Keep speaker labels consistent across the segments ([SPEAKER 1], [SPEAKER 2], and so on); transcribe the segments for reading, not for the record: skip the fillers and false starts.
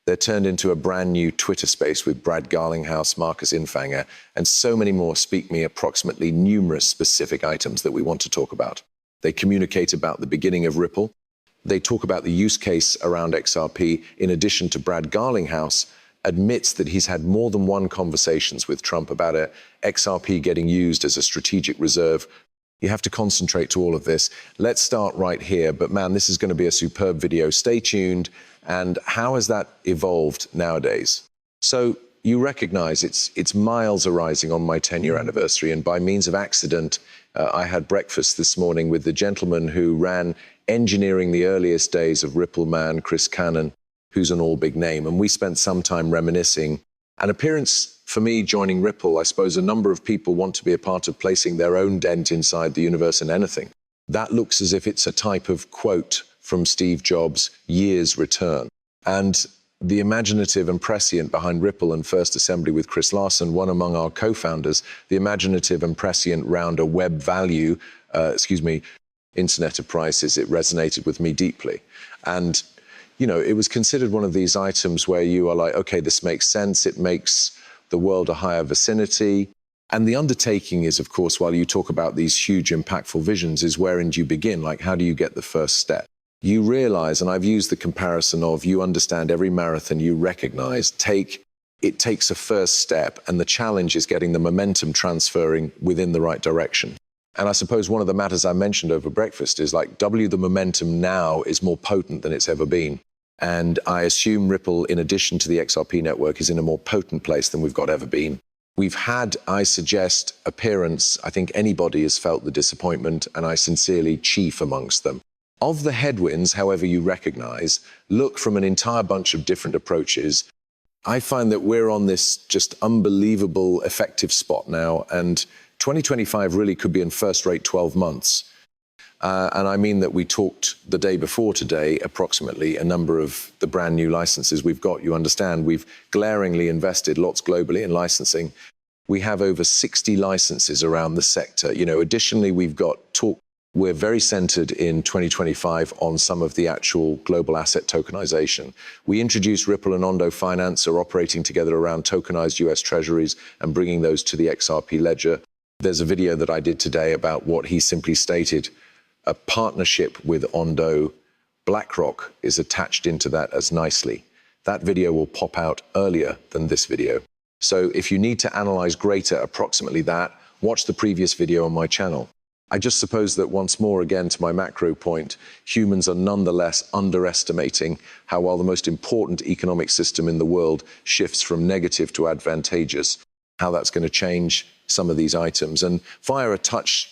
[SPEAKER 1] They're turned into a brand new Twitter space with Brad Garlinghouse, Marcus Infanger, and so many more speak me approximately numerous specific items that we want to talk about. They communicate about the beginning of Ripple. They talk about the use case around XRP, in addition to Brad Garlinghouse admits that he's had more than one conversations with Trump about a XRP getting used as a strategic reserve. You have to concentrate to all of this. Let's start right here, but man, this is going to be a superb video. Stay tuned. And how has that evolved nowadays? So you recognize it's miles arising on my 10-year anniversary, and by means of accident, I had breakfast this morning with the gentleman who ran engineering the earliest days of Ripple man, Chris Cannon, who's an all big name. And we spent some time reminiscing. An appearance for me joining Ripple, I suppose a number of people want to be a part of placing their own dent inside the universe in anything. That looks as if it's a type of quote from Steve Jobs' years return. And the imaginative and prescient behind Ripple and First Assembly with Chris Larsson, one among our co-founders, the imaginative and prescient round a web value, internet of prices, it resonated with me deeply. And you know, it was considered one of these items where you are like, okay, this makes sense. It makes the world a higher vicinity. And the undertaking is, of course, while you talk about these huge, impactful visions, is wherein do you begin? Like, how do you get the first step? You realize, and I've used the comparison of you understand every marathon you recognize, it takes a first step, and the challenge is getting the momentum transferring within the right direction. And I suppose one of the matters I mentioned over breakfast is like the momentum now is more potent than it's ever been. And I assume Ripple, in addition to the XRP network, is in a more potent place than we've got ever been. We've had, I suggest, appearance. I think anybody has felt the disappointment, and I sincerely chief amongst them. Of the headwinds, however you recognize, look from an entire bunch of different approaches. I find that we're on this just unbelievable effective spot now, and 2025 really could be in first-rate 12 months. And I mean that we talked the day before today, approximately, a number of the brand new licenses we've got. You understand, we've glaringly invested lots globally in licensing. We have over 60 licenses around the sector. You know, additionally, we've got talk. We're very centered in 2025 on some of the actual global asset tokenization. We introduced Ripple and Ondo Finance are operating together around tokenized US treasuries and bringing those to the XRP ledger. There's a video that I did today about what he simply stated. A partnership with Ondo, BlackRock is attached into that as nicely. That video will pop out earlier than this video. So if you need to analyze greater approximately that, watch the previous video on my channel. I just suppose that once more, again, to my macro point, humans are nonetheless underestimating how while the most important economic system in the world shifts from negative to advantageous, how that's going to change some of these items. And via a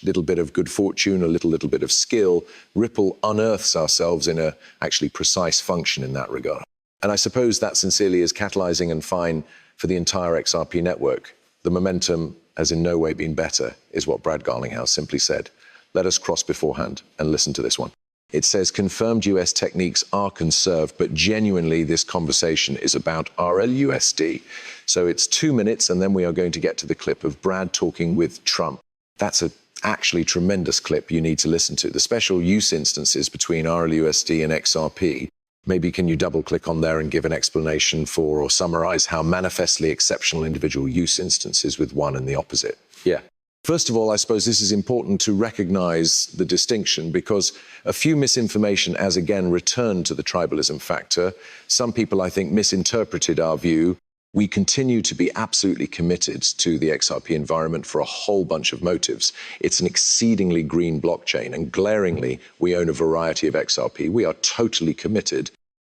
[SPEAKER 1] little bit of good fortune, a little bit of skill, Ripple unearths ourselves in a actually precise function in that regard. And I suppose that sincerely is catalyzing and fine for the entire XRP network. The momentum has in no way been better, is what Brad Garlinghouse simply said. Let us cross beforehand and listen to this one. It says, confirmed US techniques are conserved, but genuinely this conversation is about RL USD. So it's 2 minutes, and then we are going to get to the clip of Brad talking with Trump. That's an actually tremendous clip you need to listen to. The special use instances between RL USD and XRP. Maybe can you double click on there and give an explanation for or summarize how manifestly exceptional individual use instances with one and the opposite? Yeah. First of all, I suppose this is important to recognize the distinction because a few misinformation has again returned to the tribalism factor. Some people, I think, misinterpreted our view. We continue to be absolutely committed to the XRP environment for a whole bunch of motives. It's an exceedingly green blockchain, and glaringly, we own a variety of XRP. We are totally committed.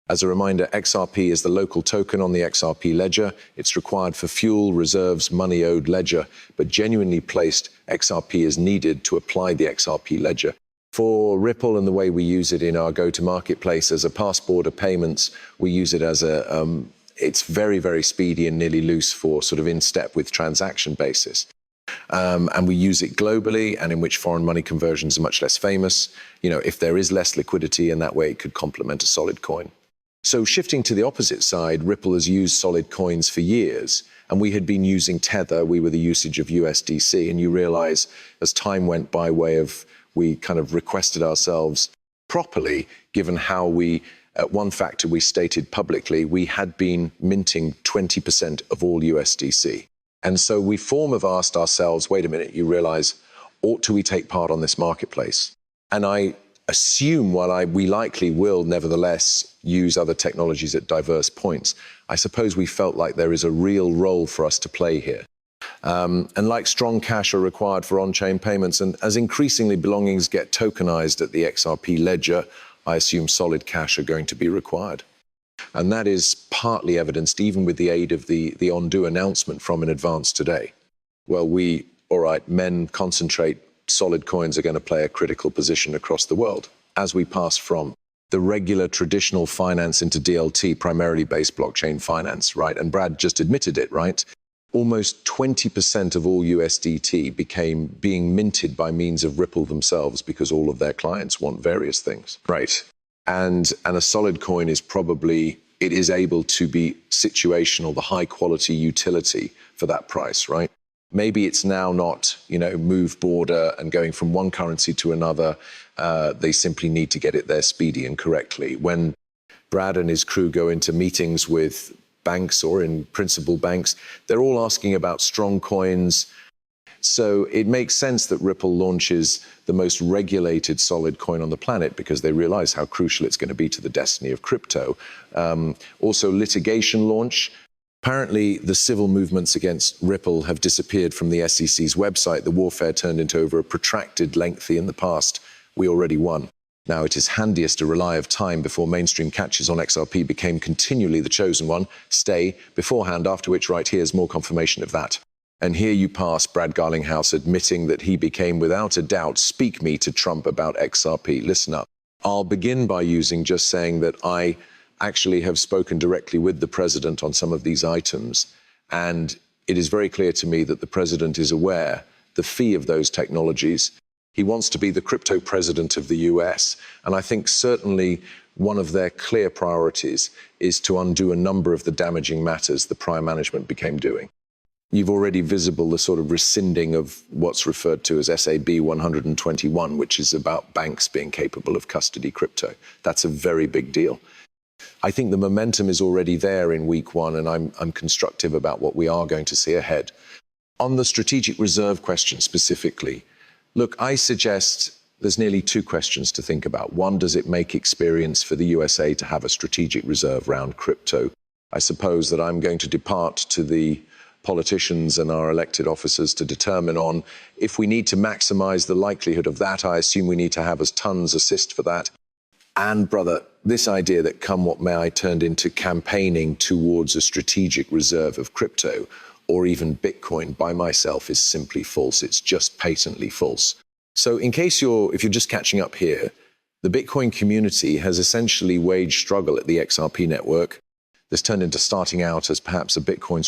[SPEAKER 1] As a reminder, XRP is the local token on the XRP ledger. It's required for fuel, reserves, money owed ledger, but genuinely placed, XRP is needed to apply the XRP ledger. For Ripple and the way we use it in our go-to-marketplace as a pass-border payments, we use it as it's very, very speedy and nearly loose for sort of in step with transaction basis. And we use it globally, and in which foreign money conversions are much less famous. You know, if there is less liquidity, in that way it could complement a solid coin. So shifting to the opposite side, Ripple has used solid coins for years, and we had been using Tether. We were the usage of USDC, and you realize as time went by we kind of requested ourselves properly, given how we one factor we stated publicly, we had been minting 20% of all USDC. And so we have asked ourselves, wait a minute, you realize, ought we take part on this marketplace? And I assume, while we likely will nevertheless use other technologies at diverse points, I suppose we felt like there is a real role for us to play here. And like strong cash are required for on-chain payments, and as increasingly belongings get tokenized at the XRP ledger, I assume solid cash are going to be required. And that is partly evidenced even with the aid of the Donde announcement from in advance today. Well, all right, men concentrate, solid coins are going to play a critical position across the world as we pass from the regular traditional finance into DLT, primarily based blockchain finance, right? And Brad just admitted it, right? Almost 20% of all USDT became being minted by means of Ripple themselves because all of their clients want various things, right? And a solid coin is it is able to be situational, the high quality utility for that price, right? Maybe it's now not, move border and going from one currency to another. They simply need to get it there speedy and correctly. When Brad and his crew go into meetings with banks or in principal banks, they're all asking about strong coins. So it makes sense that Ripple launches the most regulated solid coin on the planet because they realize how crucial it's going to be to the destiny of crypto. Also, litigation launch. Apparently, the civil movements against Ripple have disappeared from the SEC's website. The warfare turned into over a protracted, lengthy in the past. We already won. Now, it is handiest to rely of time before mainstream catches on XRP became continually the chosen one. Stay beforehand, after which right here's more confirmation of that. And here you pass Brad Garlinghouse admitting that he became, without a doubt, speak me to Trump about XRP. Listen up. I'll begin by just saying that I actually have spoken directly with the president on some of these items. And it is very clear to me that the president is aware the fee of those technologies. He wants to be the crypto president of the US. And I think certainly one of their clear priorities is to undo a number of the damaging matters the prior management became doing. You've already visible the sort of rescinding of what's referred to as SAB 121, which is about banks being capable of custody crypto. That's a very big deal. I think the momentum is already there in week one, and I'm constructive about what we are going to see ahead. On the strategic reserve question specifically, look, I suggest there's nearly two questions to think about. One, does it make experience for the USA to have a strategic reserve around crypto? I suppose that I'm going to depart to the politicians and our elected officers to determine on if we need to maximize the likelihood of that. I assume we need to have as tons assist for that. And brother, this idea that come what may I turned into campaigning towards a strategic reserve of crypto or even Bitcoin by myself is simply false. It's just patently false. So if you're just catching up here, the Bitcoin community has essentially waged struggle at the XRP network. This turned into starting out as perhaps a Bitcoin